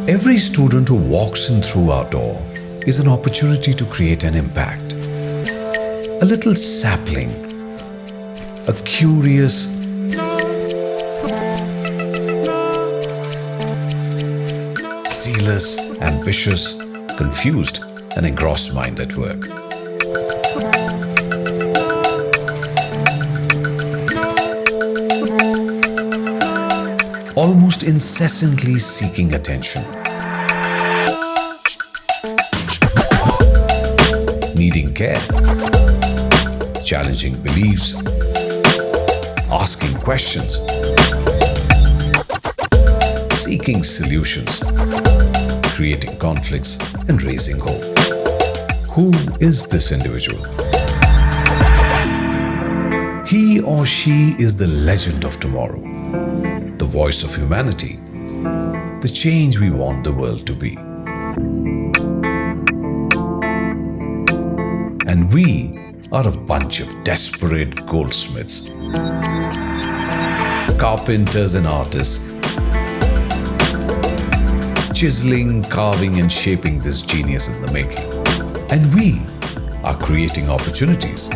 Every student who walks in through our door is an opportunity to create an impact. A little sapling, a curious, zealous, ambitious, confused, and engrossed mind at work. Almost incessantly seeking attention, needing care, challenging beliefs, asking questions, seeking solutions, creating conflicts, and raising hope. Who is this individual? He or she is the legend of tomorrow, the voice of humanity, the change we want the world to be. And we are a bunch of desperate goldsmiths, carpenters and artists, chiseling, carving and shaping this genius in the making. And we are creating opportunities,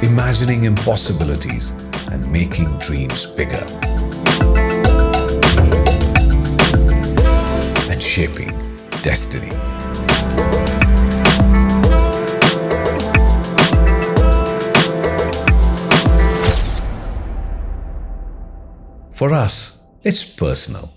imagining impossibilities and making dreams bigger, and shaping destiny. For us, it's personal.